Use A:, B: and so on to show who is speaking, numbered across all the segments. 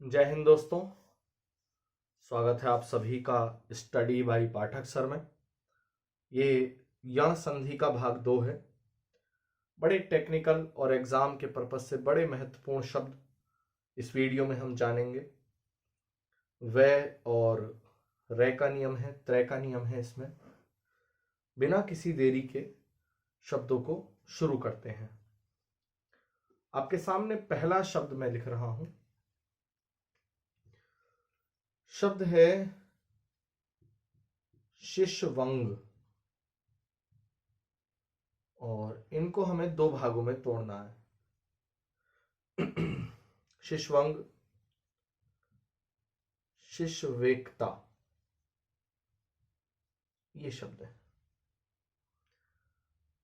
A: जय हिंद दोस्तों। स्वागत है आप सभी का स्टडी बाई पाठक सर में। ये यण संधि का भाग 2 है। बड़े टेक्निकल और एग्जाम के पर्पज से बड़े महत्वपूर्ण शब्द इस वीडियो में हम जानेंगे। वय और रे का नियम है, त्रय का नियम है। इसमें बिना किसी देरी के शब्दों को शुरू करते हैं। आपके सामने पहला शब्द मैं लिख रहा हूं। शब्द है शिशवंग और इनको हमें दो भागों में तोड़ना है। शिशवंग, शिशवेकता, ये शब्द है।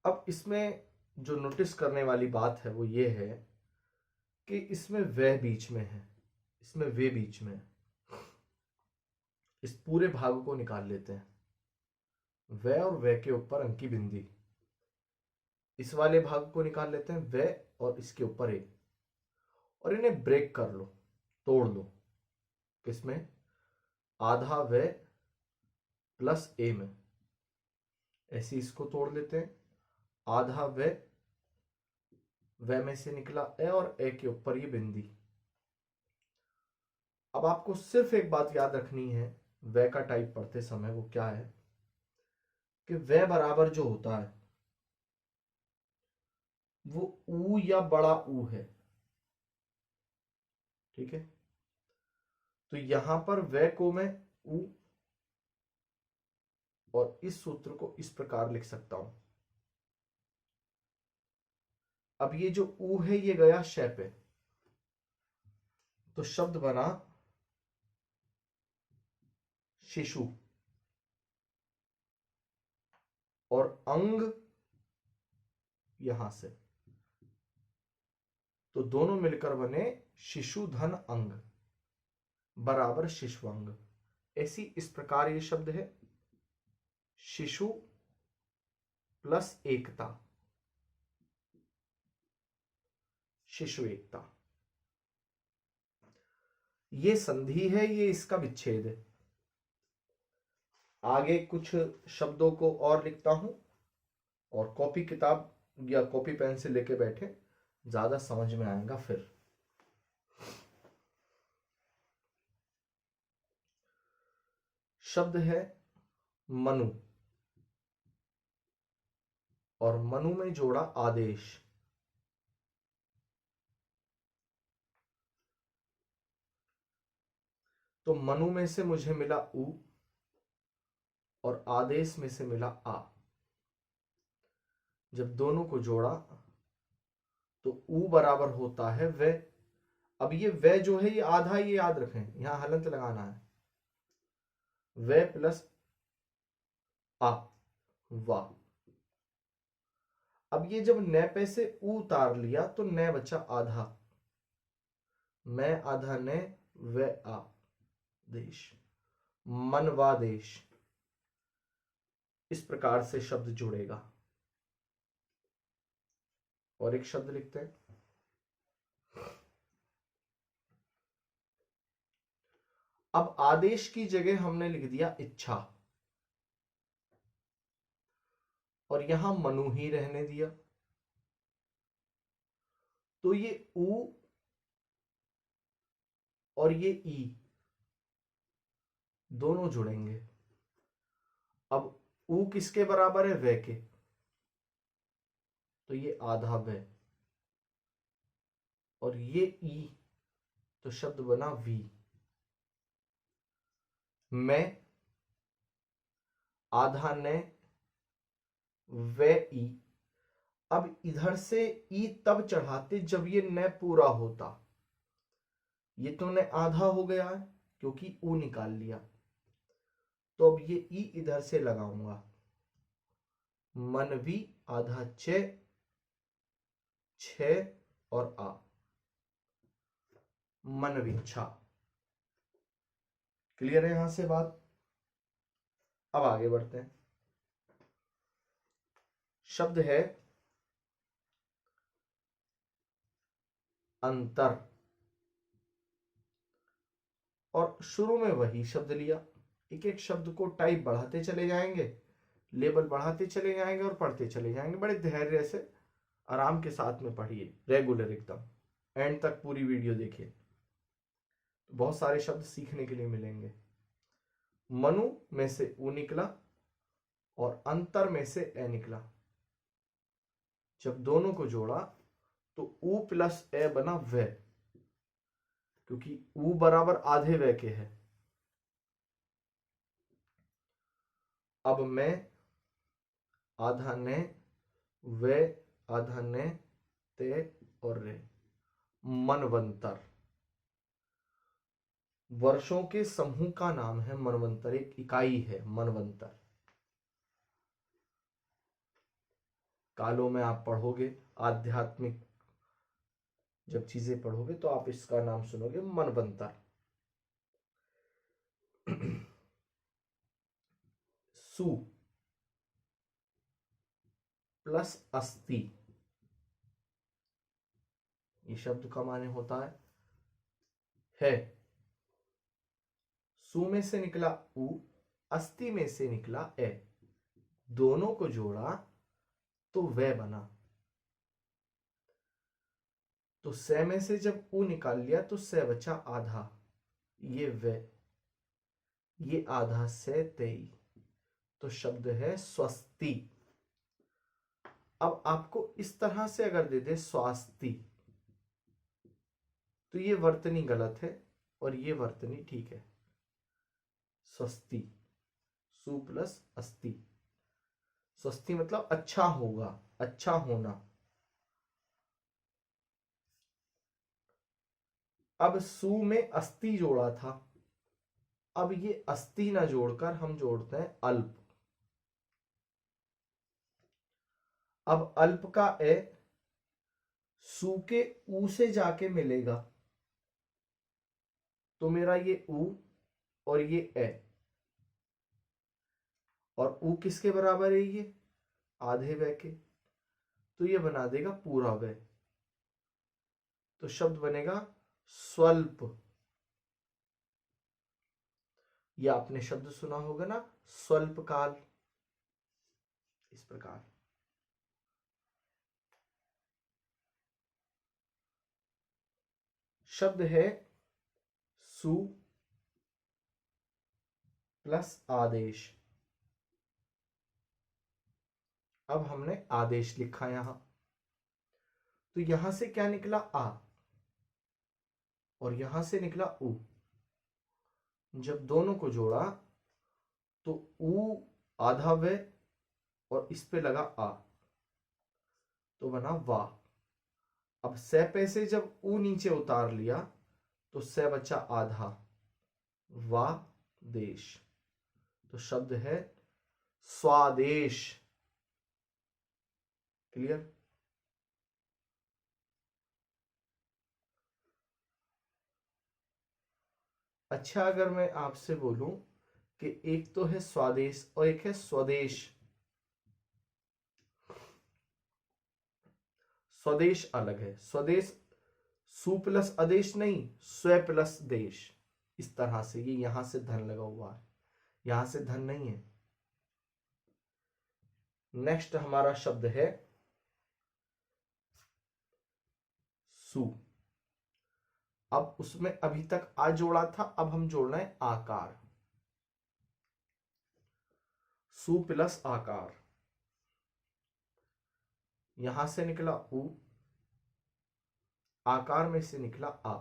A: अब इसमें जो नोटिस करने वाली बात है वो ये है कि इसमें वे बीच में है, इसमें वे बीच में है। इस पूरे भाग को निकाल लेते हैं। वे और वे के ऊपर अंकी बिंदी, इस वाले भाग को निकाल लेते हैं। वे और इसके ऊपर ए, और इन्हें ब्रेक कर लो, तोड़ लो। किसमें? आधा वे प्लस ए में। ऐसे इसको तोड़ लेते हैं। आधा वे में से निकला ए और ए के ऊपर ये बिंदी। अब आपको सिर्फ एक बात याद रखनी है वे का टाइप पढ़ते समय, वो क्या है कि वे बराबर जो होता है वो ऊ या बड़ा ऊ है। ठीक है, तो यहां पर वे को मैं ऊ और इस सूत्र को इस प्रकार लिख सकता हूं। अब ये जो ऊ है ये गया शय पे, तो शब्द बना शिशु, और अंग यहां से, तो दोनों मिलकर बने शिशु धन अंग बराबर शिशुअंग। ऐसी इस प्रकार ये शब्द है शिशु प्लस एकता, शिशु एकता। ये संधि है, ये इसका विच्छेद है। आगे कुछ शब्दों को और लिखता हूं, और कॉपी किताब या कॉपी पेन से लेके बैठे, ज्यादा समझ में आएगा फिर। शब्द है मनु, और मनु में जोड़ा आदेश। तो मनु में से मुझे मिला उ और आदेश में से मिला आ। जब दोनों को जोड़ा तो उ बराबर होता है वे। अब ये वे जो है ये आधा, ये याद रखें, यहां हलंत लगाना है। वे प्लस आ, वाह। अब ये जब न पे से उ उतार लिया तो न बचा आधा। मैं आधा ने, वे आ देश, मनवा देश। इस प्रकार से शब्द जुड़ेगा। और एक शब्द लिखते हैं। अब आदेश की जगह हमने लिख दिया इच्छा, और यहां मनु ही रहने दिया। तो ये उ और ये ई दोनों जुड़ेंगे। अब उ किसके बराबर है? वे के, तो ये आधा वे, और ये ई, तो शब्द बना वी। मैं आधा ने, वे ई। अब इधर से ई तब चढ़ाते जब ये न पूरा होता। ये तो न आधा हो गया है क्योंकि ऊ निकाल लिया, तो अब ये ई इधर से लगाऊंगा। मनवी आधा छ, छ और आ, मनविच्छा। क्लियर है यहां से बात? अब आगे बढ़ते हैं। शब्द है अंतर, और शुरू में वही शब्द लिया। एक एक शब्द को टाइप बढ़ाते चले जाएंगे, लेबल बढ़ाते चले जाएंगे और पढ़ते चले जाएंगे। बड़े धैर्य से आराम के साथ में पढ़िए, रेगुलर एकदम, एंड तक पूरी वीडियो देखिए, बहुत सारे शब्द सीखने के लिए मिलेंगे। मनु में से ऊ निकला और अंतर में से ए निकला। जब दोनों को जोड़ा तो ऊ प्लस ए बना वे, क्योंकि ऊ बराबर आधे वे के है। अब मैं आधा ने, वे आधा ने, ते और रे, मनवंतर। वर्षों के समूह का नाम है मनवंतर, एक इकाई है मनवंतर। कालों में आप पढ़ोगे, आध्यात्मिक जब चीजें पढ़ोगे तो आप इसका नाम सुनोगे, मनवंतर। सु प्लस अस्ति, ये शब्द का माने होता है। सु में से निकला उ, अस्ति में से निकला ए, दोनों को जोड़ा तो वे बना। तो से में से जब उ निकाल लिया तो से बचा आधा, ये वे, ये आधा से तेई, तो शब्द है स्वस्ति। अब आपको इस तरह से अगर दे दे स्वास्ति, तो ये वर्तनी गलत है और ये वर्तनी ठीक है। स्वस्ति, सु प्लस अस्ति। स्वस्ति मतलब अच्छा होगा, अच्छा होना। अब सु में अस्ति जोड़ा था, अब ये अस्ति ना जोड़कर हम जोड़ते हैं अल्प। अब अल्प का ए सु के ऊ से जाके मिलेगा, तो मेरा ये ऊ और ये ए, और ऊ किसके बराबर है, ये आधे वे के, तो ये बना देगा पूरा वे। तो शब्द बनेगा स्वल्प। ये आपने शब्द सुना होगा ना, स्वल्प काल, इस प्रकार। शब्द है सु प्लस आदेश। अब हमने आदेश लिखा यहां, तो यहां से क्या निकला आ और यहां से निकला उ। जब दोनों को जोड़ा तो उ आधा वे और इस पे लगा आ, तो बना वा। अब से पे से जब उ नीचे उतार लिया तो से बचा आधा, वा देश, तो शब्द है स्वादेश। क्लियर? अच्छा, अगर मैं आपसे बोलूं कि एक तो है स्वादेश और एक है स्वदेश। स्वदेश अलग है, स्वदेश सु प्लस आदेश नहीं, स्व प्लस देश, इस तरह से। ये यहां से धन लगा हुआ है, यहां से धन नहीं है। नेक्स्ट हमारा शब्द है सु। अब उसमें अभी तक आ जोड़ा था, अब हम जोड़ना है आकार। सु प्लस आकार, यहां से निकला उ, आकार में से निकला आ,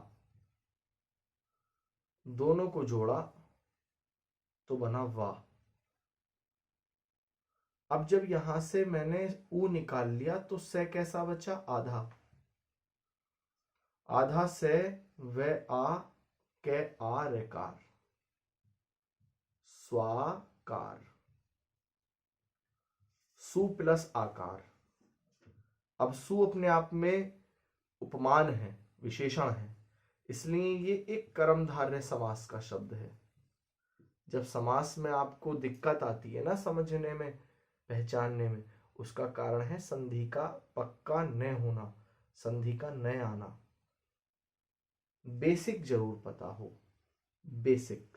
A: दोनों को जोड़ा तो बना वा। अब जब यहां से मैंने उ निकाल लिया तो से कैसा बचा, आधा, आधा से वे आ के आ रेकार, स्वाकार। सु प्लस आकार। अब सु अपने आप में उपमान है, विशेषण है, इसलिए ये एक कर्मधारय समास का शब्द है। जब समास में आपको दिक्कत आती है ना समझने में, पहचानने में, उसका कारण है संधि का पक्का न होना, संधि का न आना। बेसिक जरूर पता हो, बेसिक।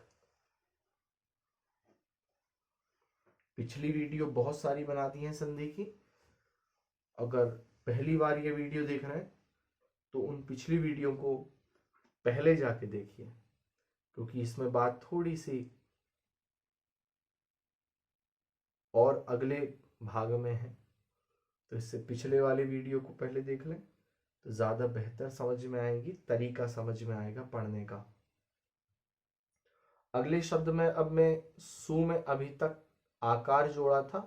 A: पिछली वीडियो बहुत सारी बना दी है संधि की। अगर पहली बार ये वीडियो देख रहे हैं तो उन पिछली वीडियो को पहले जाके देखिए, क्योंकि इसमें बात थोड़ी सी और अगले भाग में है। तो इससे पिछले वाले वीडियो को पहले देख लें तो ज़्यादा बेहतर समझ में आएगी, तरीका समझ में आएगा पढ़ने का। अगले शब्द में अब मैं सु में अभी तक आकार जोड़ा था,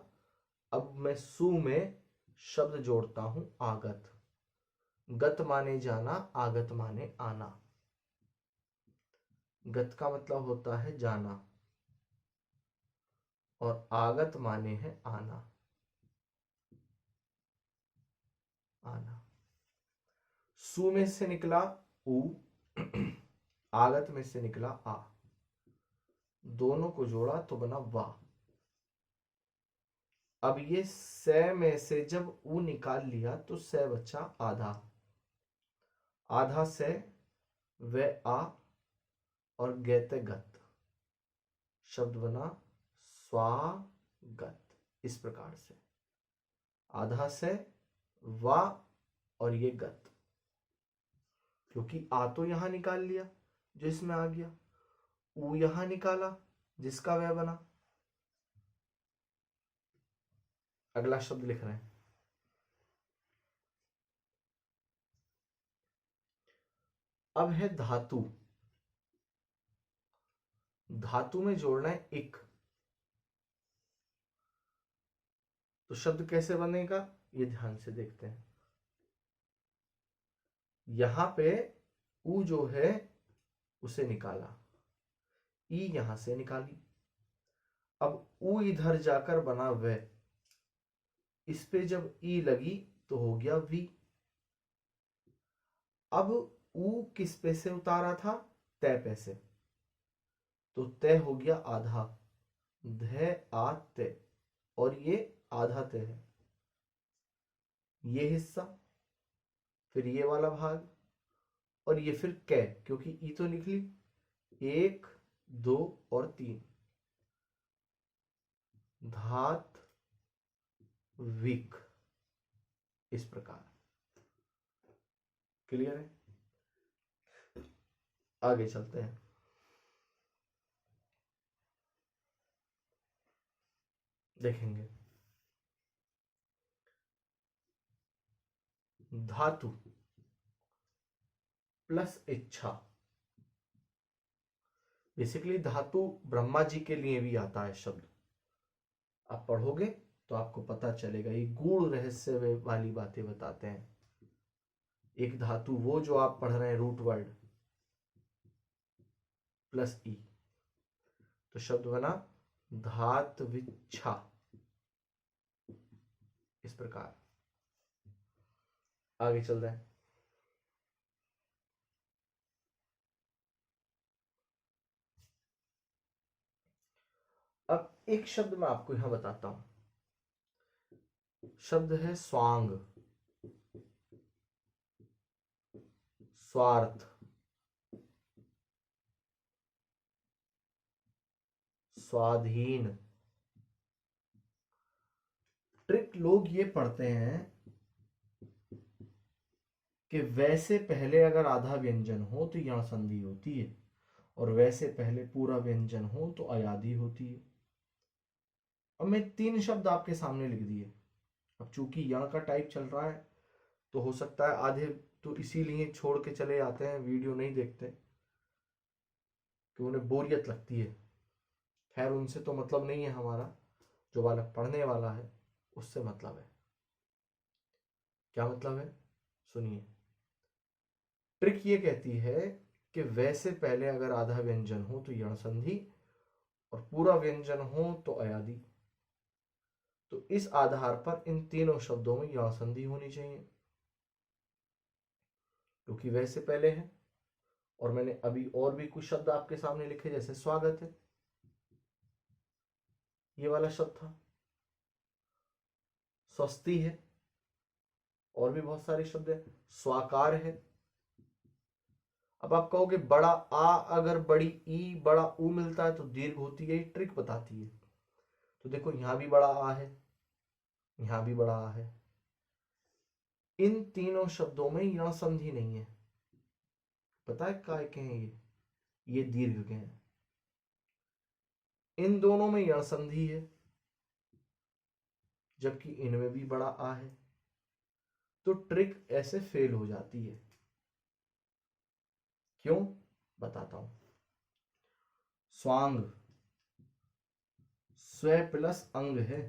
A: अब मैं सु में शब्द जोड़ता हूं आगत। गत माने जाना, आगत माने आना। गत का मतलब होता है जाना और आगत माने है आना। आना। सु में से निकला उ, आगत में से निकला आ, दोनों को जोड़ा तो बना वा। अब ये से में से जब उ निकाल लिया तो से बचा आधा। आधा से व आ और गैते गत, शब्द बना स्वागत। इस प्रकार से आधा से वा और ये गत, क्योंकि आ तो यहां निकाल लिया जो इसमें आ गया, ऊ यहां निकाला जिसका वह बना। अगला शब्द लिख रहे हैं। अब है धातु। धातु में जोड़ना है इक। तो शब्द कैसे बनेगा ये ध्यान से देखते हैं। यहां पे ऊ जो है उसे निकाला, ई यहां से निकाली। अब ऊ इधर जाकर बना व, इस पे जब ई लगी तो हो गया वी। अब ऊ किस पे से उतारा था, तय पे से, तो तय हो गया आधा। ध आ तय, और ये आधा तय है ये हिस्सा, फिर ये वाला भाग, और ये फिर कै, क्योंकि ई तो निकली 1 2 और 3। धात विक। इस प्रकार। क्लियर है? आगे चलते हैं। देखेंगे धातु प्लस इच्छा। बेसिकली धातु ब्रह्मा जी के लिए भी आता है शब्द। आप पढ़ोगे तो आपको पता चलेगा, ये गूढ़ रहस्य वाली बातें बताते हैं। एक धातु वो जो आप पढ़ रहे हैं रूट वर्ड प्लस ई, तो शब्द बना धातविच्छा। इस प्रकार आगे चल रहे हैं। अब एक शब्द मैं आपको यहां बताता हूं। शब्द है स्वांग, स्वार्थ, स्वाधीन। ट्रिक लोग ये पढ़ते हैं कि वैसे पहले अगर आधा व्यंजन हो तो यहां संधि होती है, और वैसे पहले पूरा व्यंजन हो तो अयादि होती है। अब मैं 3 शब्द आपके सामने लिख दिए। अब चूंकि यहाँ का टाइप चल रहा है तो हो सकता है आधे तो इसीलिए छोड़ के चले आते हैं, वीडियो नहीं देखते कि उन्हें बोरियत लगती है। खैर उनसे तो मतलब नहीं है हमारा, जो वाला पढ़ने वाला है उससे मतलब है। क्या मतलब है सुनिए। ट्रिक ये कहती है कि वैसे पहले अगर आधा व्यंजन हो तो यण संधि, और पूरा व्यंजन हो तो अयादि। तो इस आधार पर इन तीनों शब्दों में यण संधि होनी चाहिए, क्योंकि वैसे पहले है। और मैंने अभी और भी कुछ शब्द आपके सामने लिखे, जैसे स्वागत है, ये वाला शब्द था, स्वस्ति है, और भी बहुत सारे शब्द है, स्वाकार है। अब आप कहोगे बड़ा आ अगर बड़ी ई बड़ा ऊ मिलता है तो दीर्घ होती है, ये ट्रिक बताती है। तो देखो यहां भी बड़ा आ है, यहां भी बड़ा आ है, इन तीनों शब्दों में यण संधि नहीं है। पता है काय के हैं ये दीर्घ के हैं। इन दोनों में यण संधि है, जबकि इनमें भी बड़ा आ है, तो ट्रिक ऐसे फेल हो जाती है। क्यों, बताता हूं। स्वांग स्व प्लस अंग है,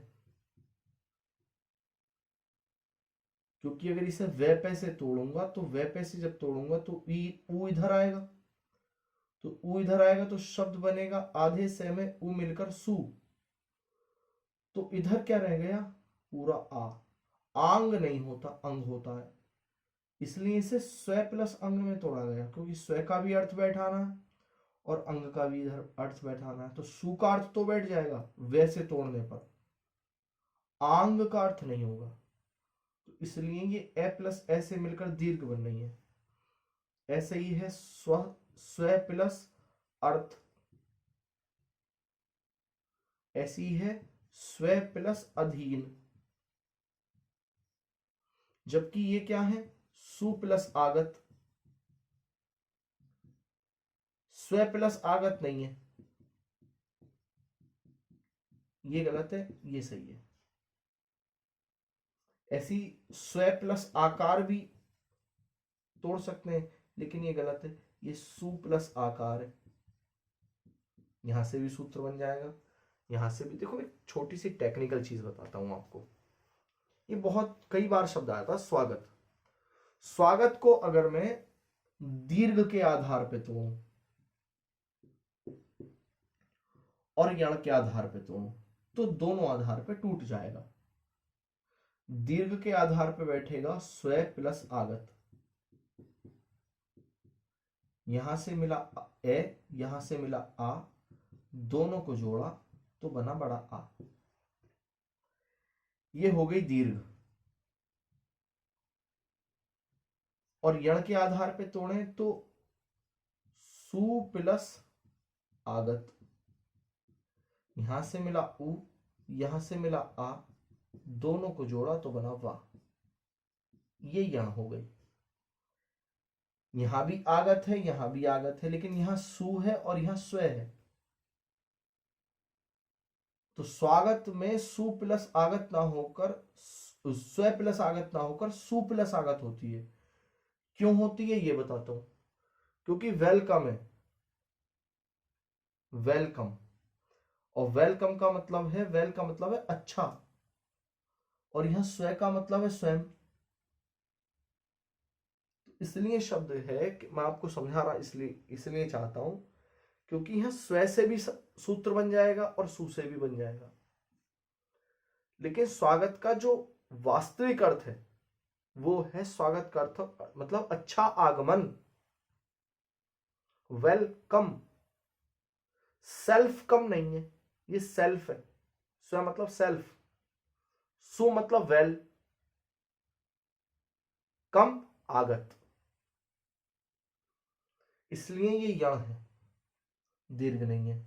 A: क्योंकि अगर इसे वे पे से तोड़ूंगा तो वे पे से जब तोड़ूंगा तो ऊ इधर आएगा, तो ऊ इधर आएगा तो शब्द बनेगा आधे से में ऊ मिलकर सु, तो इधर क्या रह गया, पूरा आ। आंग नहीं होता, अंग होता है, इसलिए इसे स्व प्लस अंग में तोड़ा गया, क्योंकि स्व का भी अर्थ बैठाना है और अंग का भी इधर अर्थ बैठाना है, तो सु का अर्थ तो बैठ जाएगा वैसे तोड़ने पर, आंग का अर्थ नहीं होगा। तो इसलिए ये ए प्लस ए से मिलकर दीर्घ बन रही है। ऐसे ही है स्व स्व प्लस अर्थ, ऐसी है स्व प्लस अधीन, जबकि ये क्या है, सु प्लस आगत, स्व प्लस आगत नहीं है, ये गलत है, ये सही है। ऐसी स्व प्लस आकार भी तोड़ सकते हैं, लेकिन ये गलत है, ये सु प्लस आकार है। यहां से भी सूत्र बन जाएगा, यहां से भी। देखो एक छोटी सी टेक्निकल चीज बताता हूं आपको, ये बहुत कई बार शब्द आया था, स्वागत। स्वागत को अगर मैं दीर्घ के आधार पे तोड़ूं और यण के आधार पे तोड़ूं तो दोनों आधार पे टूट जाएगा। दीर्घ के आधार पे बैठेगा स्व प्लस आगत, यहां से मिला ए, यहां से मिला आ, दोनों को जोड़ा तो बना बड़ा आ, ये हो गई दीर्घ। और यण के आधार पे तोड़े तो सु प्लस आगत, यहां से मिला उ, यहां से मिला आ, दोनों को जोड़ा तो बना वा, ये यण हो गई। यहां भी आगत है, यहां भी आगत है, लेकिन यहां सु है और यहां स्व है, तो स्वागत में सु प्लस आगत ना होकर स्व प्लस आगत ना होकर सु प्लस आगत होती है। क्यों होती है ये बताता हूं, क्योंकि वेलकम है, वेलकम, और वेलकम का मतलब है, वेल का मतलब है अच्छा, और यहां स्व का मतलब है स्वयं। इसलिए शब्द है कि मैं आपको समझा रहा इसलिए चाहता हूं, क्योंकि यहां स्व से भी सूत्र बन जाएगा और सु से भी बन जाएगा, लेकिन स्वागत का जो वास्तविक अर्थ है वो है, स्वागत का अर्थ मतलब अच्छा आगमन, वेलकम। सेल्फ कम नहीं है, ये सेल्फ है, स्व मतलब सेल्फ, सु मतलब वेल, कम आगत, इसलिए ये यण है, दीर्घ नहीं है।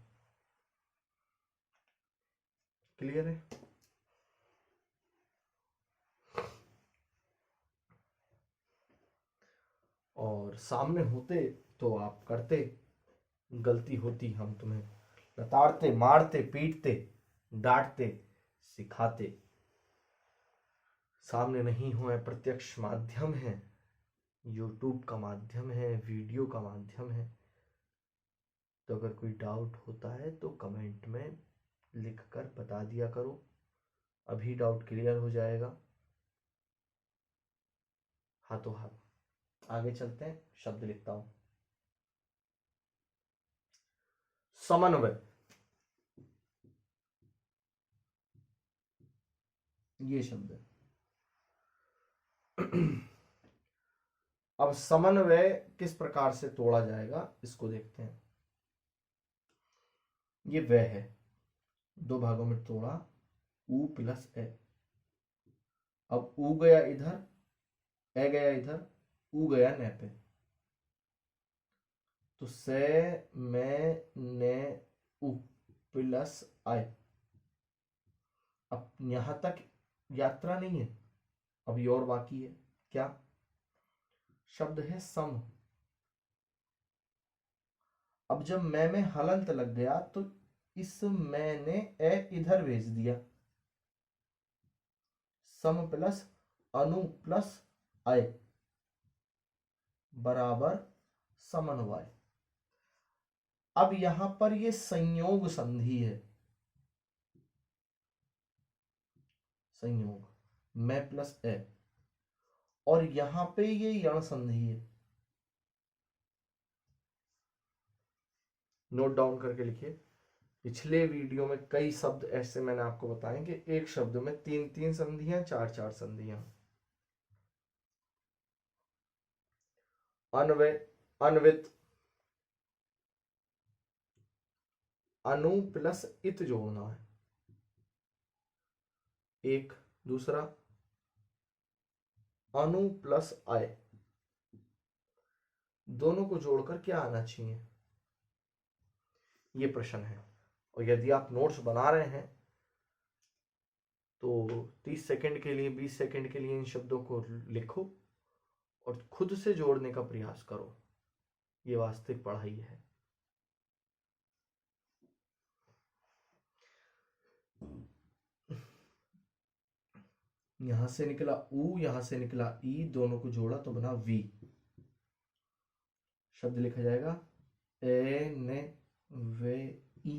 A: क्लियर है। और सामने होते तो आप करते, गलती होती हम तुम्हें लताड़ते, मारते, पीटते, डांटते, सिखाते। सामने नहीं हो, प्रत्यक्ष माध्यम है, यूट्यूब का माध्यम है, वीडियो का माध्यम है, तो अगर कोई डाउट होता है तो कमेंट में लिख कर बता दिया करो, अभी डाउट क्लियर हो जाएगा हाथों हाथ। आगे चलते हैं, शब्द लिखता हूं। समन्वय, ये शब्द है। अब समन्वय किस प्रकार से तोड़ा जाएगा इसको देखते हैं। ये वह है, दो भागों में तोड़ा, उ प्लस ए। अब उ गया इधर, ए गया इधर, उ गया न पे, तो से मैं ने उ प्लस आय। अब यहां तक यात्रा नहीं है, अभी और बाकी है। क्या शब्द है सम। अब जब मैं में हलंत लग गया तो इस मैंने ए इधर भेज दिया। सम प्लस अनु प्लस आय बराबर समन्वय। अब यहां पर ये संयोग संधि है, संयोग मैं प्लस ए, और यहां पे ये यण संधि है। नोट डाउन करके लिखिए। पिछले वीडियो में कई शब्द ऐसे मैंने आपको बताए कि एक शब्द में 3-3 संधियां, 4-4 संधियां। अन्वय, अन्वित, अनु प्लस इत जोड़ना है एक। दूसरा अनु प्लस आय, दोनों को जोड़कर क्या आना चाहिए, ये प्रश्न है। और यदि आप नोट्स बना रहे हैं तो 30 सेकंड के लिए, 20 सेकंड के लिए इन शब्दों को लिखो और खुद से जोड़ने का प्रयास करो। ये वास्तविक पढ़ाई है। यहां से निकला उ, यहां से निकला ई, दोनों को जोड़ा तो बना वी। शब्द लिखा जाएगा ए ने वे ई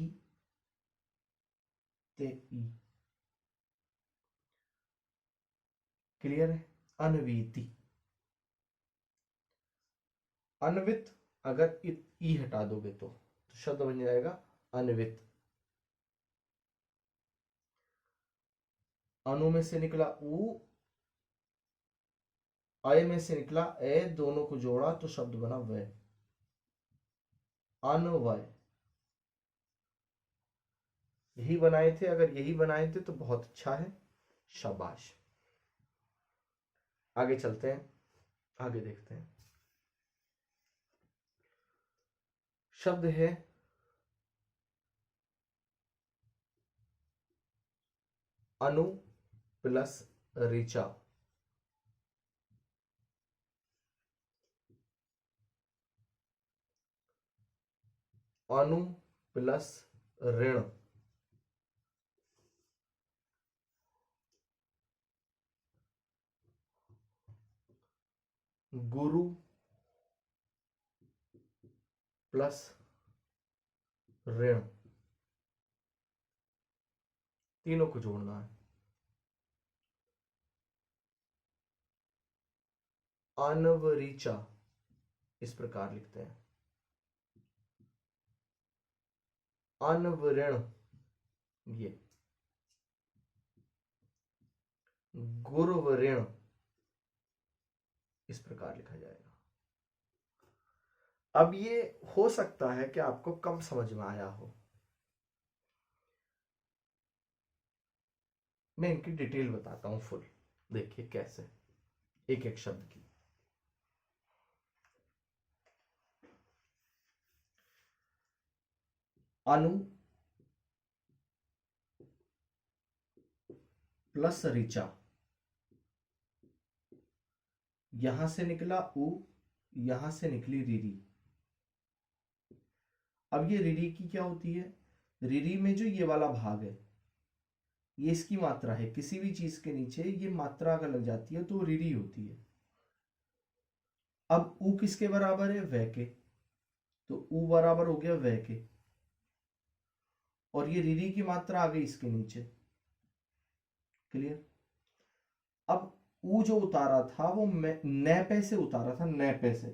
A: ते ई। क्लियर है। अनवीति, अनवित, अगर ई हटा दोगे तो शब्द बन जाएगा अनवित। अनु में से निकला उ, आय में से निकला ए, दोनों को जोड़ा तो शब्द बना वह, अनवय। यही बनाए थे, अगर यही बनाए थे तो बहुत अच्छा है, शाबाश। आगे चलते हैं, आगे देखते हैं। शब्द है अनु प्लस ऋचा। अनु प्लस ऋण। गुरु प्लस ऋण, तीनों को जोड़ना है। अनवरीचा, इस प्रकार लिखते हैं। अनवऋण, ये गुरुवऋण, इस प्रकार लिखा जाएगा। अब ये हो सकता है कि आपको कम समझ में आया हो, मैं इनकी डिटेल बताता हूं फुल। देखिए कैसे, एक एक शब्द की। अनु प्लस ऋचा, यहां से निकला उ, यहां से निकली रीरी। अब ये रीरी की क्या होती है, रीरी में जो ये वाला भाग है ये इसकी मात्रा है। किसी भी चीज के नीचे ये मात्रा अगर लग जाती है तो रीरी होती है। अब उ किसके बराबर है, वह के, तो उ बराबर हो गया वह के, और ये रीरी की मात्रा आ गई इसके नीचे। क्लियर। अब उ जो उतारा था वो न पे से उतारा था, न पे से,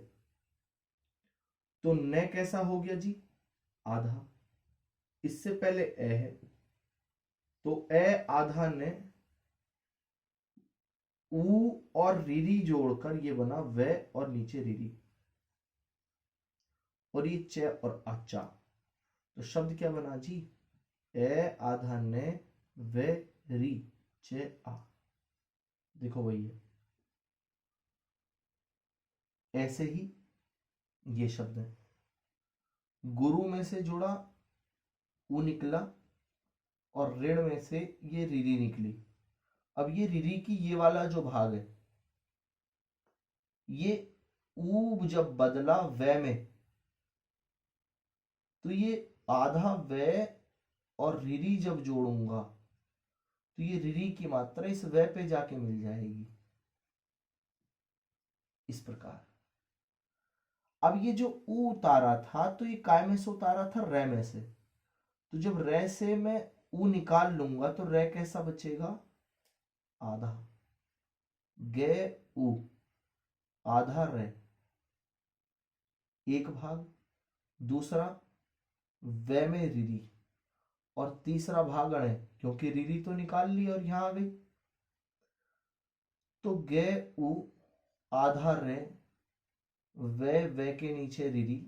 A: तो न कैसा हो गया जी, आधा। इससे पहले ए है तो ए आधा ने, उ और रीरी जोड़कर ये बना वे और नीचे रीरी, और ये च और आचा, तो शब्द क्या बना जी, ए आधा ने वे री चे आ। देखो वही है, ऐसे ही ये शब्द है। गुरु में से जुड़ा उ निकला और ऋण में से ये रीरी निकली। अब ये रीरी की ये वाला जो भाग है, ये ऊ जब बदला वै में, तो ये आधा वै और रीरी जब जोड़ूंगा तो ये रीरी की मात्रा इस वै पे जाके मिल जाएगी, इस प्रकार। अब ये जो ऊ उतारा था तो ये काय में से उतारा था, रै में से। तो जब रै से मैं ऊ निकाल लूंगा तो रै कैसा बचेगा, आधा। गे ऊ, आधा रै, एक भाग। दूसरा वै में रीरी, और तीसरा भाग अणे, क्योंकि रीरी तो निकाल ली और यहां आ गई। तो गे ऊ, आधा रै, वै के नीचे रीरी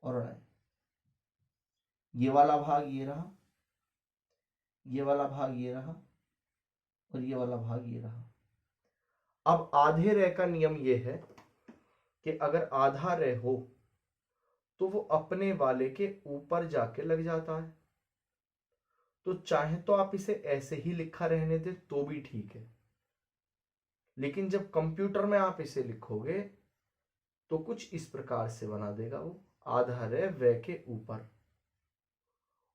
A: और अणे। ये वाला भाग ये रहा, ये वाला भाग ये रहा, और ये वाला भाग ये रहा। अब आधे रै का नियम ये है कि अगर आधा रै हो तो वो अपने वाले के ऊपर जाके लग जाता है। तो चाहे तो आप इसे ऐसे ही लिखा रहने दे तो भी ठीक है, लेकिन जब कंप्यूटर में आप इसे लिखोगे तो कुछ इस प्रकार से बना देगा वो, आधा रै वै के ऊपर,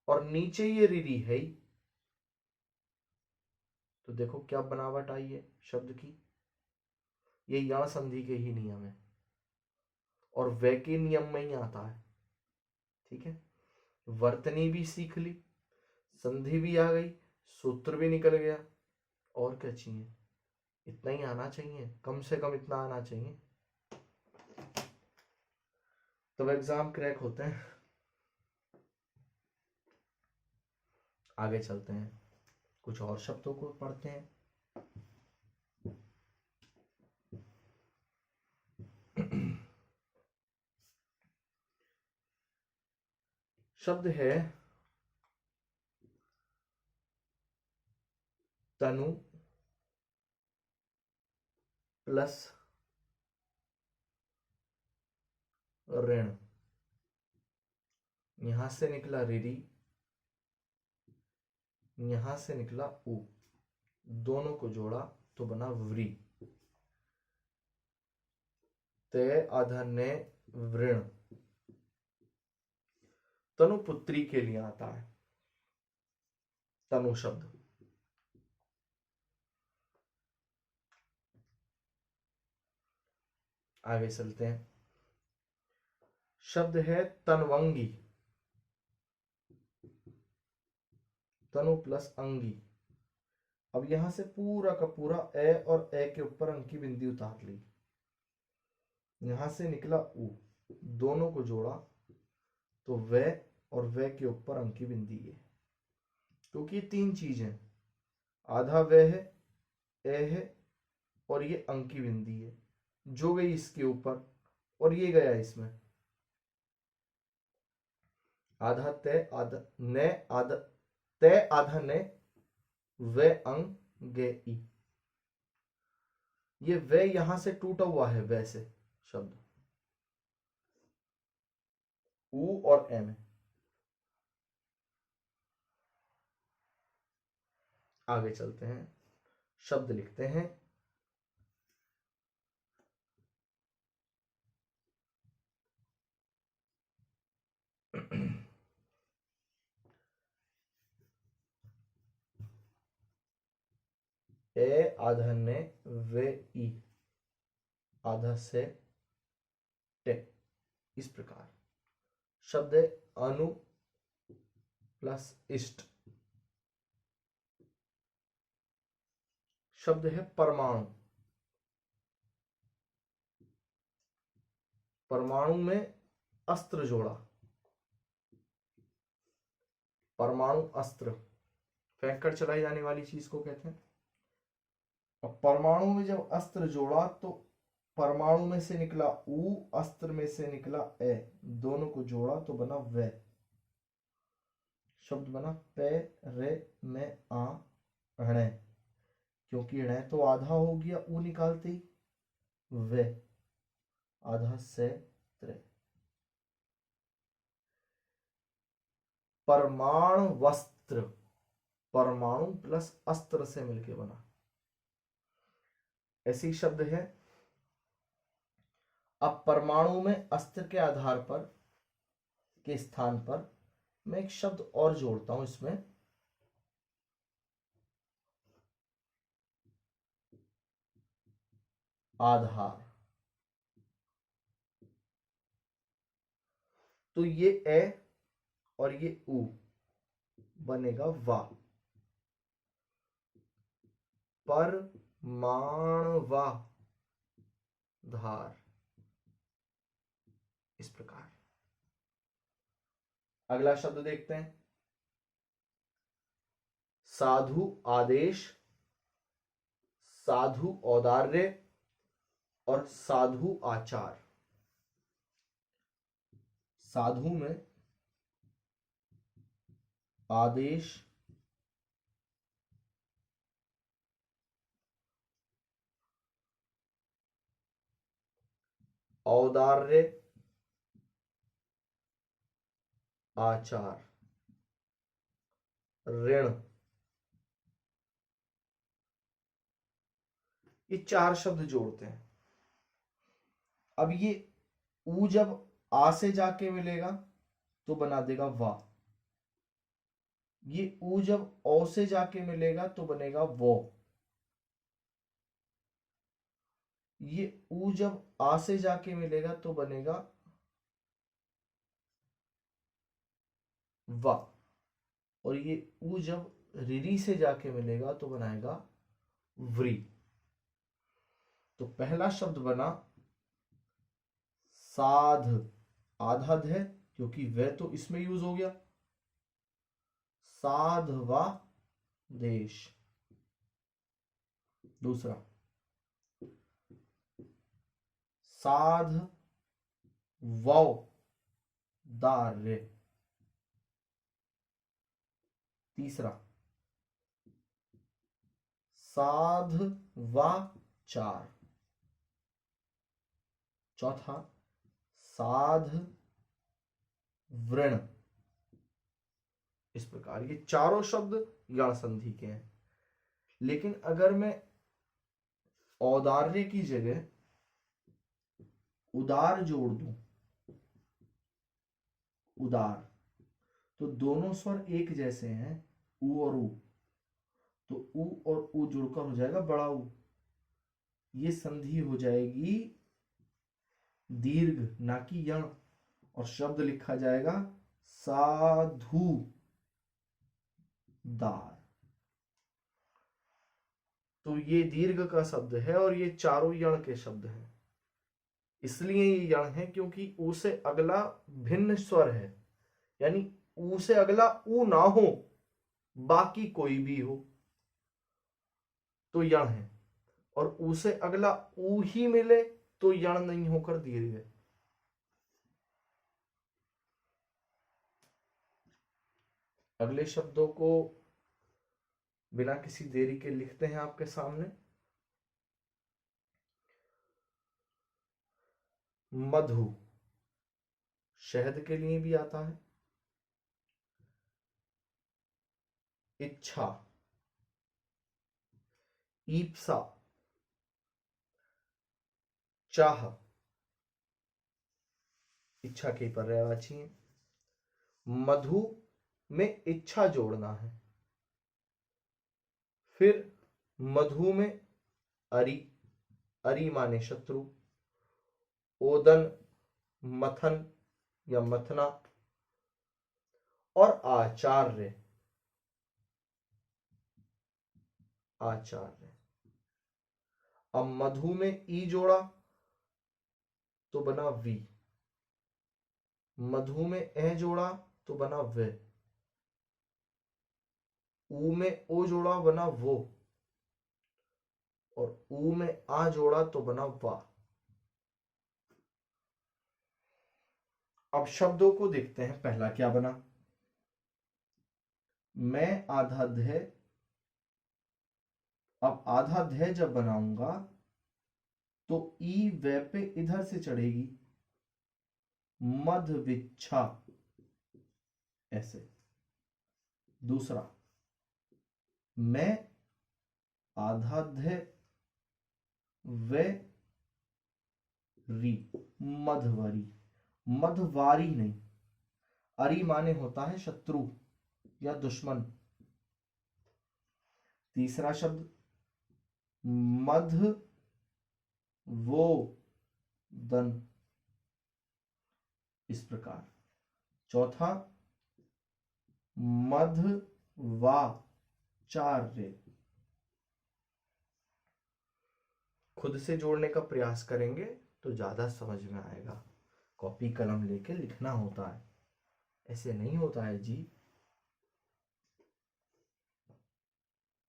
A: और नीचे ये रीरी है ही। तो देखो क्या बनावट आई है शब्द की, ये यण संधि के ही नियम है और वै के नियम में ही आता है। ठीक है, वर्तनी भी सीख ली, संधि भी आ गई, सूत्र भी निकल गया, और क्या चाहिए, इतना ही आना चाहिए, कम से कम इतना आना चाहिए, तब एग्जाम क्रैक होते हैं। आगे चलते हैं, कुछ और शब्दों को पढ़ते हैं। शब्द है तनु प्लस ऋण। यहां से निकला रीरी, यहां से निकला उ, दोनों को जोड़ा तो बना व्री। ते आधा ने वृण, तनु पुत्री के लिए आता है तनु शब्द। आगे चलते हैं, शब्द है तनवंगी, तनु प्लस अंगी। अब यहां से पूरा का पूरा ए और ए के ऊपर अंकी बिंदी उतार ली, यहां से निकला उ, दोनों को जोड़ा तो वे, और वे के ऊपर अंकी बिंदी है, क्योंकि ये तीन चीज है, आधा वे है, ए है, और ये अंकी बिंदी है, जो गई इसके ऊपर और ये गया इसमें। आधा तय, आधा ने, आधा तय, आधा ने, वे अंग गे ई। ये वे यहां से टूटा हुआ है वे से शब्द, उ और ए में। आगे चलते हैं, शब्द लिखते हैं ए आधा ने वे ई, आधा से टे, इस प्रकार। शब्द है अनु प्लस इष्ट। शब्द है परमाणु, परमाणु में अस्त्र जोड़ा, परमाणु अस्त्र, फेंक कर चलाई जाने वाली चीज को कहते हैं। और परमाणु में जब अस्त्र जोड़ा तो परमाणु में से निकला उ, अस्त्र में से निकला ए, दोनों को जोड़ा तो बना वे, शब्द बना पे रे में आ णे, क्योंकि णे तो आधा हो गया उ निकालते ही, वे आधा से त्रे। परमाणु वस्त्र, परमाणु प्लस अस्त्र से मिलके बना, ऐसी शब्द है। अब परमाणु में अस्त्र के आधार पर के स्थान पर मैं एक शब्द और जोड़ता हूं इसमें, आधार। तो ये ए और ये उ बनेगा वा, परमाणवा धार, इस प्रकार। अगला शब्द देखते हैं, साधु आदेश, साधु औदार्य और साधु आचार। साधु में आदेश, औदार्य, आचार, ऋण, ये चार शब्द जोड़ते हैं। अब ये ऊ जब आ से जाके मिलेगा तो बना देगा वा, ये ऊ जब औ से जाके मिलेगा तो बनेगा वो, ये ऊ जब आ से जाके मिलेगा तो बनेगा वा, और ये ऊ जब रिरी से जाके मिलेगा तो बनाएगा व्री। तो पहला शब्द बना साध, आधा है क्योंकि वह तो इसमें यूज हो गया, साधवा देश। दूसरा साध वौ दार्य। तीसरा साध वा चार। चौथा साध वृण। इस प्रकार ये चारों शब्द यण संधि के हैं। लेकिन अगर मैं औदार्य की जगह उदार जोड़ दूं, उदार, तो दोनों स्वर एक जैसे हैं, उ और उ, तो उ और उ जुड़कर हो जाएगा बड़ा उ। ये संधि हो जाएगी दीर्घ, ना कि यण, और शब्द लिखा जाएगा साधु दार। तो ये दीर्घ का शब्द है और ये चारों यण के शब्द हैं। इसलिए ये यण है क्योंकि ऊ से अगला भिन्न स्वर है, यानी ऊ से अगला ऊ ना हो, बाकी कोई भी हो तो यण है, और ऊ से अगला ऊ ही मिले तो यण नहीं होकर दीर्घ है। अगले शब्दों को बिना किसी देरी के लिखते हैं आपके सामने। मधु शहद के लिए भी आता है। इच्छा, ईप्सा, चाह, इच्छा के पर्यायवाची है। मधु में इच्छा जोड़ना है। फिर मधु में अरि, अरि माने शत्रु, ओदन मथन या मथना, और आचार्य, आचार्य। अब मधु में ई जोड़ा तो बना वी, मधु में ए जोड़ा तो बना वे, ऊ में ओ जोड़ा बना वो, और ऊ में आ जोड़ा तो बना वा। अब शब्दों को देखते हैं। पहला क्या बना, मैं आधा ध। अब आधा ध जब बनाऊंगा तो ई वे पे इधर से चढ़ेगी, मध विच्छा, ऐसे। दूसरा, मैं आधाध्य व री, मधवरी, मधवारी नहीं, अरी माने होता है शत्रु या दुश्मन। तीसरा शब्द मध वो दन, इस प्रकार। चौथा मध वा चार्य। खुद से जोड़ने का प्रयास करेंगे तो ज्यादा समझ में आएगा। कॉपी कलम लेके लिखना होता है, ऐसे नहीं होता है जी।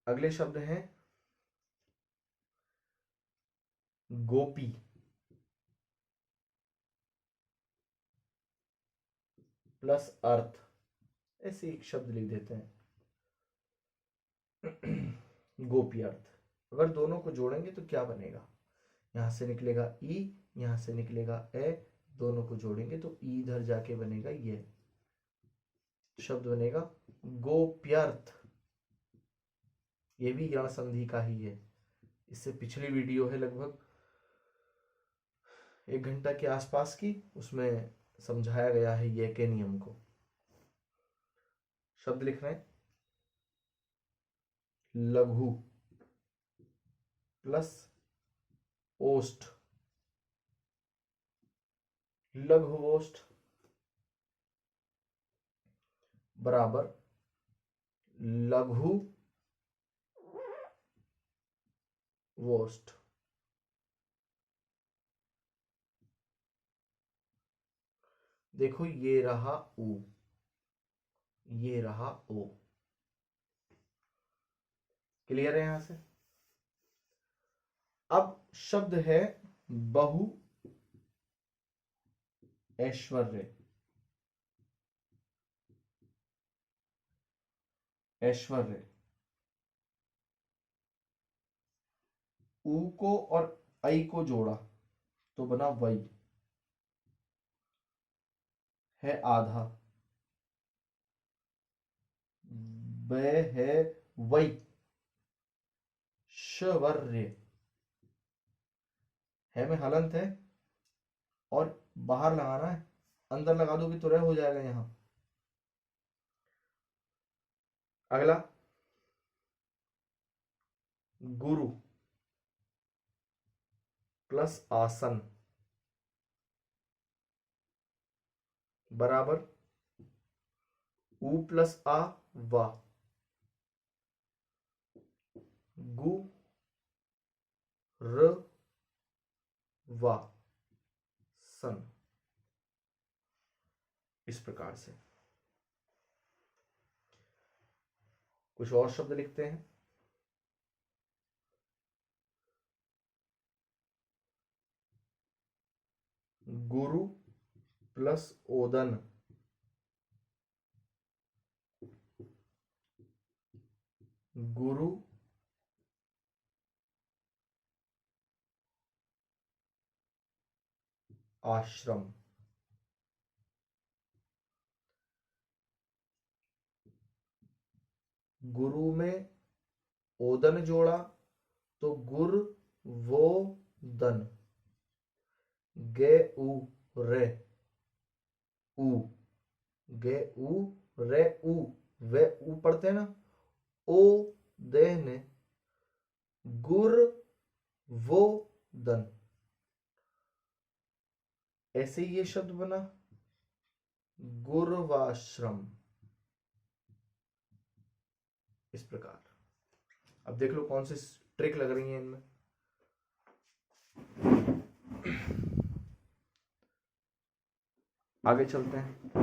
A: अगले शब्द हैं गोपी प्लस अर्थ, ऐसे एक शब्द लिख देते हैं गोपी अर्थ। अगर दोनों को जोड़ेंगे तो क्या बनेगा, यहां से निकलेगा ई, यहां से निकलेगा ए, दोनों को जोड़ेंगे तो ई इधर जाके बनेगा ये शब्द बनेगा गोप्यर्थ। ये भी यण संधि का ही है। इससे पिछली वीडियो है लगभग 1 घंटा के आसपास की, उसमें समझाया गया है ये के नियम को। शब्द लिख रहे हैं लघु प्लस ओष्ठ, लघु ओष्ठ बराबर लघु वोष्ठ। देखो ये रहा उ, ये रहा ओ। क्लियर है यहां से। अब शब्द है बहु ऐश्वर्य, ऐश्वर्य। उ को और ऐ को जोड़ा तो बना वै, है आधा, ब है वै, शवर्य, है में हलंत है और बाहर लगाना है, अंदर लगा दोगे तो रह हो जाएगा यहां। अगला गुरु प्लस आसन बराबर उ प्लस आ वा, गु र वा सन, इस प्रकार से। कुछ और शब्द लिखते हैं। गुरु प्लस ओदन, गुरु आश्रम, गुरु में ओदन जोड़ा तो गुर वो दन, गे उ रे उ, गे उ रे उ, वे उ पढ़ते हैं ना, ओ देह ने गुर वो दन, ऐसे ही ये शब्द बना गुरवाश्रम, इस प्रकार। अब देख लो कौन सी ट्रिक लग रही है इनमें। आगे चलते हैं।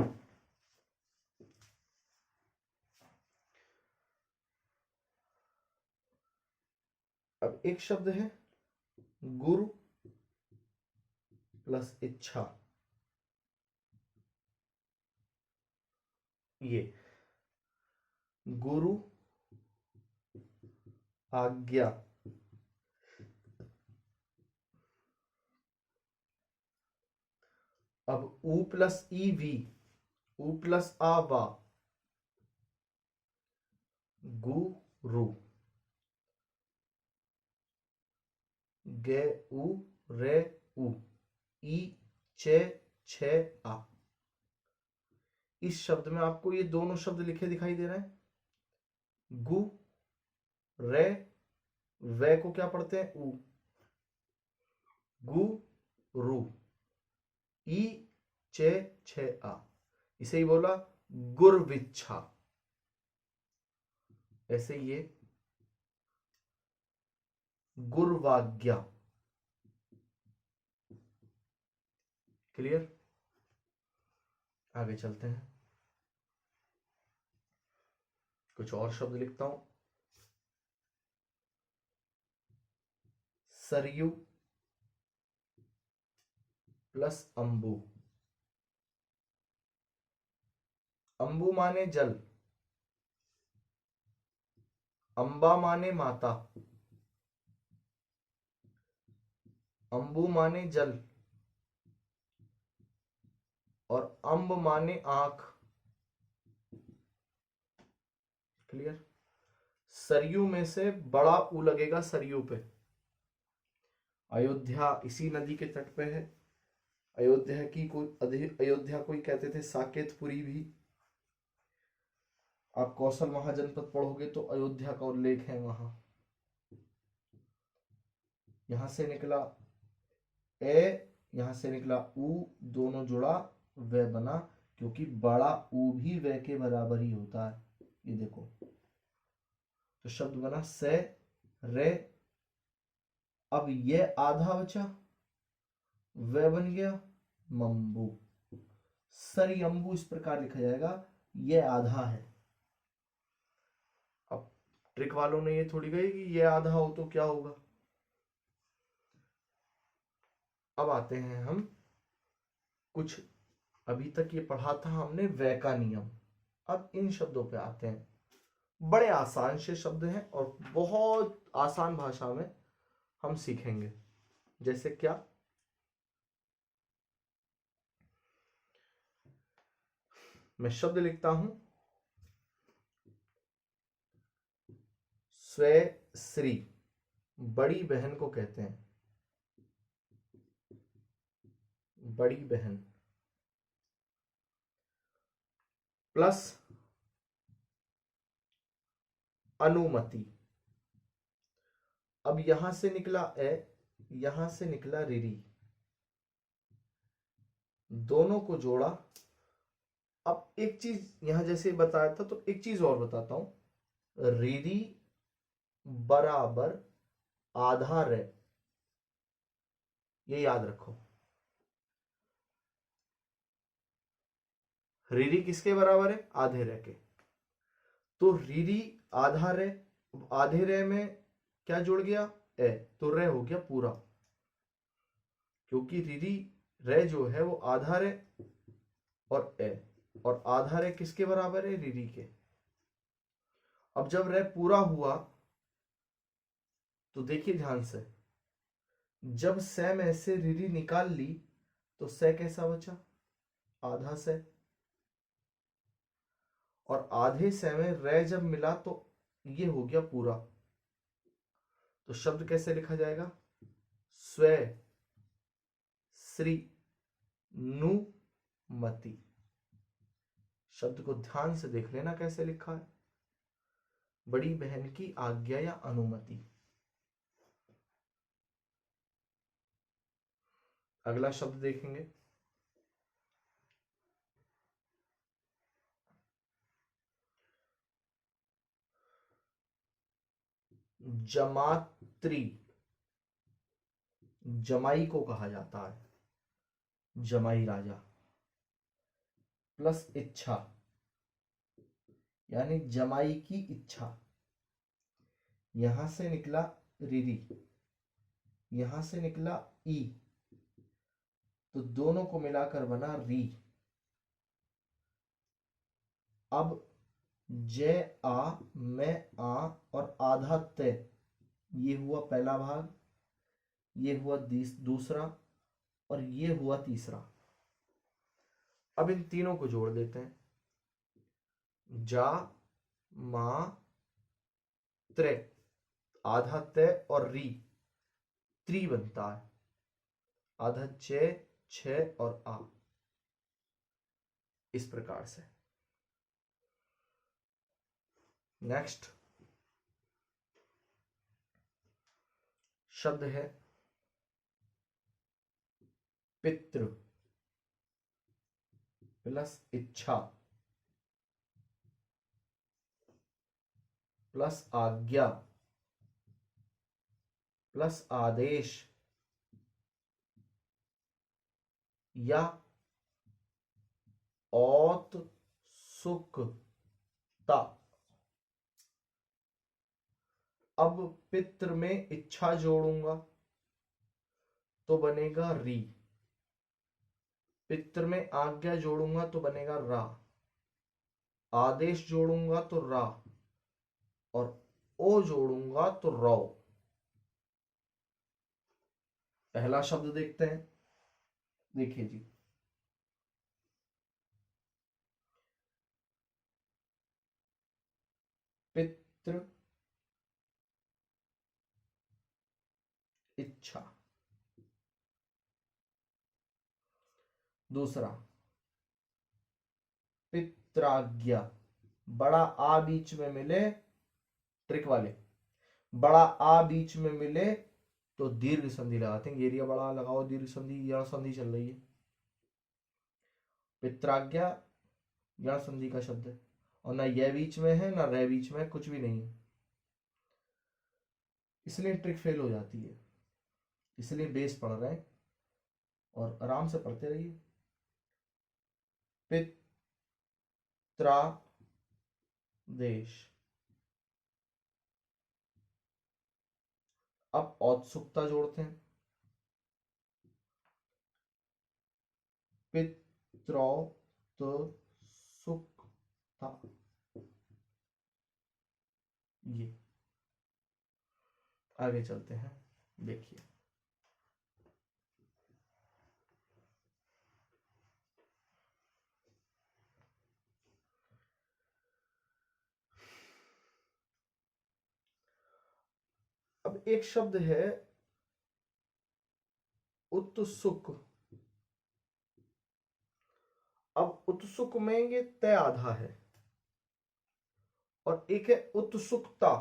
A: अब एक शब्द है गुरु प्लस इच्छा, ये गुरु आज्ञा, अब उ प्लस ई वी, उ प्लस आ वा, गुरु, गे उ रे उ, ई चे छे आ। इस शब्द में आपको ये दोनों शब्द लिखे दिखाई दे रहे हैं। गु रे, वे को क्या पढ़ते हैं? उ, गु रु, ई चे छे आ। इसे ही बोला गुरविच्छा। ऐसे ये गुरवाज्ञा। क्लियर? आगे चलते हैं, कुछ और शब्द लिखता हूं। सरयू प्लस अंबु। अंबु माने जल, अंबा माने माता, अंबु माने जल और अंब माने आंख। क्लियर? सरयू में से बड़ा उ लगेगा सरयू पे। अयोध्या इसी नदी के तट पे है। अयोध्या कोई कहते थे साकेतपुरी भी। आप कौशल महाजनपद पढ़ोगे तो अयोध्या का उल्लेख है वहां। यहां से निकला ए, यहां से निकला उ, दोनों जुड़ा वे बना, क्योंकि बड़ा उ भी वे के बराबर ही होता है। ये देखो, तो शब्द बना से रे। अब ये आधा बचा, वे बन गया मंबू। सरियंबू इस प्रकार लिखा जाएगा, ये आधा है। अब ट्रिक वालों ने ये थोड़ी कही कि ये आधा हो तो क्या होगा। अब आते हैं हम कुछ, अभी तक ये पढ़ा था हमने वे का नियम। अब इन शब्दों पे आते हैं। बड़े आसान से शब्द हैं और बहुत आसान भाषा में हम सीखेंगे। जैसे क्या? मैं शब्द लिखता हूं, स्वे-श्री, बड़ी बहन को कहते हैं, बड़ी बहन, प्लस अनुमति। अब यहां से निकला ए, यहां से निकला रिरी, दोनों को जोड़ा। अब एक चीज यहां जैसे बताया था, तो एक चीज और बताता हूं। रिरी बराबर आधा रे, ये याद रखो। रिरी किसके बराबर है? आधे रे के। तो रिरी आधा रे, आधे रे में क्या जुड़ गया? ए, तो रे हो गया पूरा, क्योंकि रिरी रे जो है वो आधा रे और ए, और आधा रे किसके बराबर है? रिरी के। अब जब रे पूरा हुआ तो देखिए ध्यान से, जब से में से रिरी निकाल ली तो से कैसा बचा? आधा से। और आधे से में रे जब मिला तो ये हो गया पूरा। तो शब्द कैसे लिखा जाएगा? स्वे श्री नुमति। शब्द को ध्यान से देख लेना कैसे लिखा है। बड़ी बहन की आज्ञा या अनुमति। अगला शब्द देखेंगे, जमात्री। जमाई को कहा जाता है, जमाई राजा, प्लस इच्छा, यानी जमाई की इच्छा। यहां से निकला रिरी, यहां से निकला ई, तो दोनों को मिलाकर बना री। अब जे आ में आ और आधा ते, ये हुआ पहला भाग, ये हुआ दूसरा और ये हुआ तीसरा। अब इन तीनों को जोड़ देते हैं। जा मा त्रे, आधा ते और री, त्री बनता है। आधा चे, छे और आ, इस प्रकार से। नेक्स्ट शब्द है पितृ प्लस इच्छा प्लस आज्ञा प्लस आदेश या औत्सुकता। अब पितृ में इच्छा जोड़ूंगा तो बनेगा री, पितृ में आज्ञा जोड़ूंगा तो बनेगा रा, आदेश जोड़ूंगा तो रा, और ओ जोड़ूंगा तो रौ। पहला शब्द देखते हैं। देखिए जी, पितृ इच्छा। दूसरा पित्राज्ञा, बड़ा आ बीच में मिले, ट्रिक वाले, बड़ा आ बीच में मिले तो दीर्घ संधि लगाते हैं। एरिया बड़ा लगाओ, दीर्घ संधि, यण संधि चल रही है। पित्राज्ञा यण संधि का शब्द है, और ना यह बीच में है ना रे बीच में, कुछ भी नहीं है, इसलिए ट्रिक फेल हो जाती है। इसलिए बेस पढ़ रहे हैं और आराम से पढ़ते रहिए। पित्रादेश। अब औत्सुकता जोड़ते हैं। पित्रौत्सुकता, ये आगे चलते हैं। देखिए अब एक शब्द है उत्सुक। अब उत्सुक में ये तय आधा है, और एक है उत्सुकता।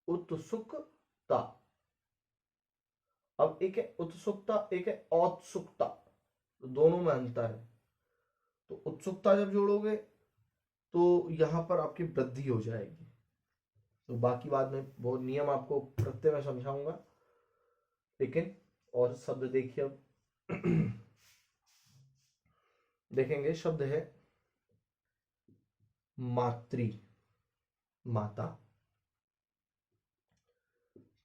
A: उत्सुकता, अब एक है उत्सुकता, एक है औत्सुकता, तो दोनों में अंतर है। तो उत्सुकता जब जोड़ोगे तो यहां पर आपकी वृद्धि हो जाएगी। तो बाकी बाद में वो नियम आपको प्रत्यय में समझाऊंगा, लेकिन और शब्द देखिए। अब देखेंगे, शब्द है मातृ, माता,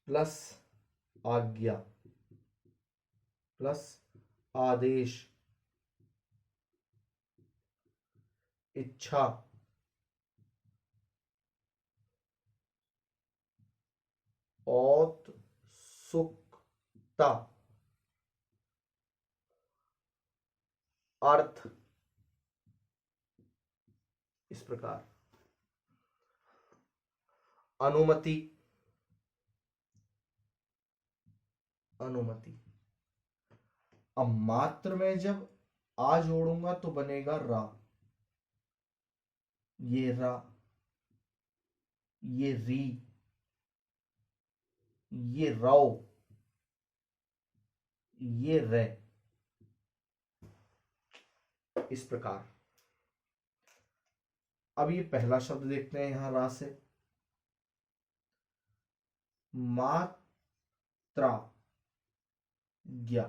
A: प्लस आज्ञा प्लस आदेश, इच्छा, औत्सुकता, अर्थ, इस प्रकार। अनुमति, अनुमति। अब मात्र में जब आ जोड़ूंगा तो बनेगा रा, ये रा, ये री, ये रौ, ये रे, इस प्रकार। अब ये पहला शब्द देखते हैं यहां रा से, मात्रा ज्ञा,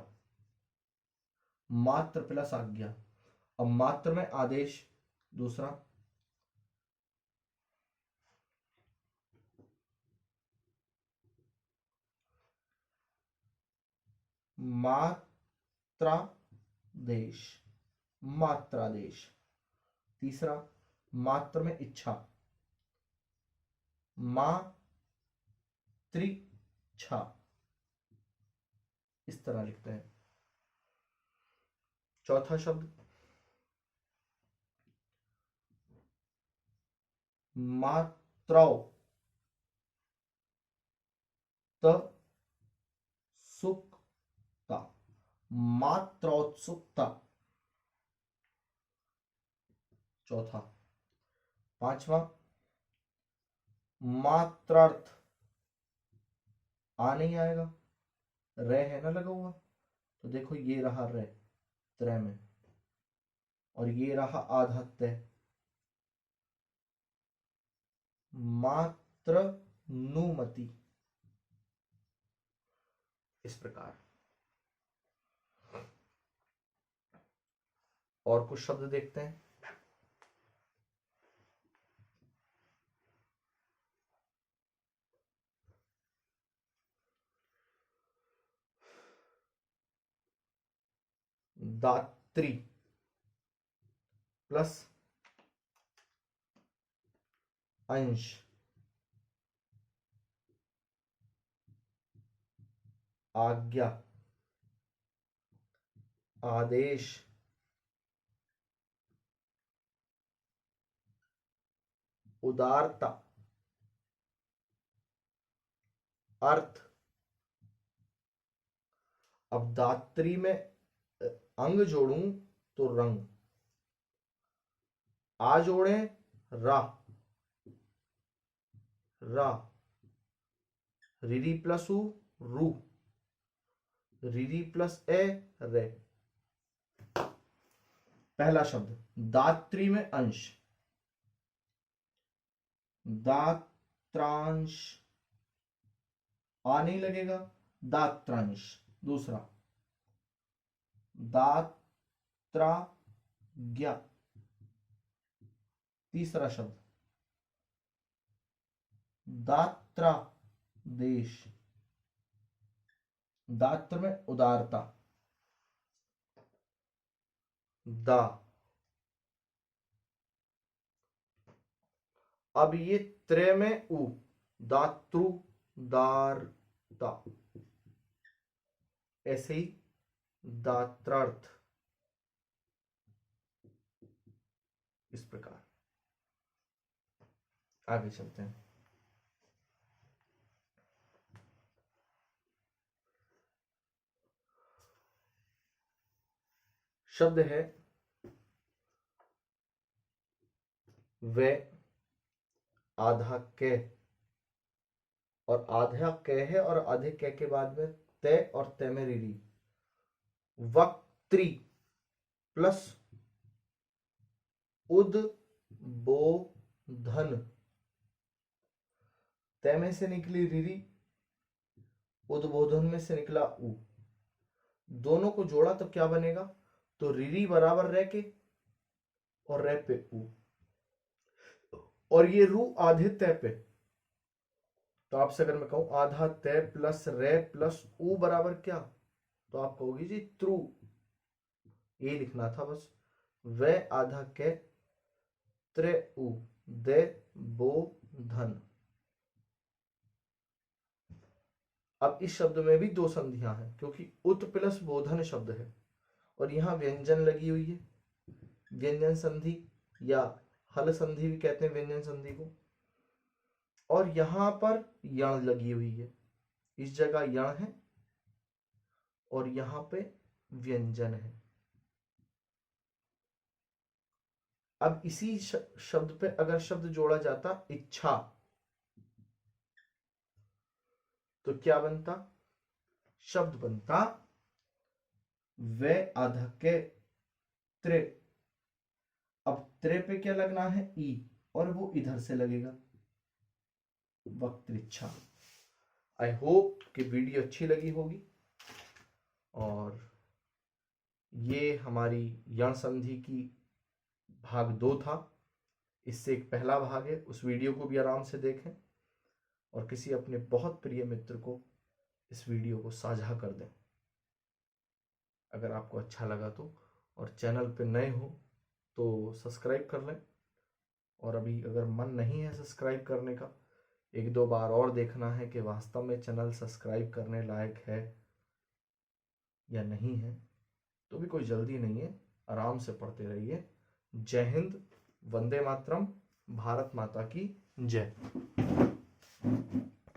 A: मात्र प्लस आज्ञा। अब मात्र में आदेश, दूसरा मात्रादेश, मात्रादेश। तीसरा मात्र में इच्छा, मातृच्छा, इस तरह लिखते हैं। चौथा शब्द मात्रोत्सुकता, मात्रोत्सुकता। चौथा। पांचवा, मात्रार्थ। आ नहीं आएगा, रे है ना लगा हुआ, तो देखो ये रहा रे त्रय में, और ये रहा आधात्य। मात्र नुमति, इस प्रकार। और कुछ शब्द देखते हैं। दात्री प्लस अंश, आज्ञा, आदेश, उदारता, अर्थ। अब दात्री में अंग जोड़ूं तो रंग, आ जोड़े रा, रा, रिरी प्लस उ रू, रिरी प्लस ए रे। पहला शब्द दात्री में अंश, दात्रांश, आ नहीं लगेगा, दात्रांश। दूसरा, दात्राज्ञा। तीसरा शब्द दात्रादेश, दात्र में उदारता, दा। अब ये त्रय में उ, दातृ, दारता। ऐसे ही दात्रार्थ, इस प्रकार। आगे चलते हैं। शब्द है वे, आधा क, और आधा क है, और आधे क के बाद में तय, और तय में रीरी। वक्त्री प्लस उद्बोधन, तय में से निकली रीरी, उद्बोधन में से निकला उ, दोनों को जोड़ा तो क्या बनेगा, तो रीरी बराबर रह के और रे पे उ, और ये रू आधे तय पे। तो आपसे अगर मैं कहूं आधा तय प्लस रे प्लस उ बराबर क्या, तो आप कहोगे जी त्रु, ये लिखना था बस। वे आधा के त्रे उ, दे बो धन। अब इस शब्द में भी दो संधियां हैं, क्योंकि उत प्लस बोधन शब्द है, और यहां व्यंजन लगी हुई है, व्यंजन संधि या हल संधि भी कहते हैं व्यंजन संधि को, और यहां पर यण लगी हुई है, इस जगह यण है और यहां पे व्यंजन है। अब इसी शब्द पे अगर शब्द जोड़ा जाता इच्छा, तो क्या बनता, शब्द बनता वे आधा के त्रे। अब त्रे पे क्या लगना है, ई, और वो इधर से लगेगा, वक्तृच्छा। आई होप कि वीडियो अच्छी लगी होगी, और ये हमारी यण संधि की भाग 2 था। इससे एक पहला भाग है, उस वीडियो को भी आराम से देखें, और किसी अपने बहुत प्रिय मित्र को इस वीडियो को साझा कर दें अगर आपको अच्छा लगा तो, और चैनल पे नए हो तो सब्सक्राइब कर लें, और अभी अगर मन नहीं है सब्सक्राइब करने का, एक दो बार और देखना है कि वास्तव में चैनल सब्सक्राइब करने लायक है या नहीं है, तो भी कोई जल्दी नहीं है, आराम से पढ़ते रहिए। जय हिंद, वंदे मातरम, भारत माता की जय।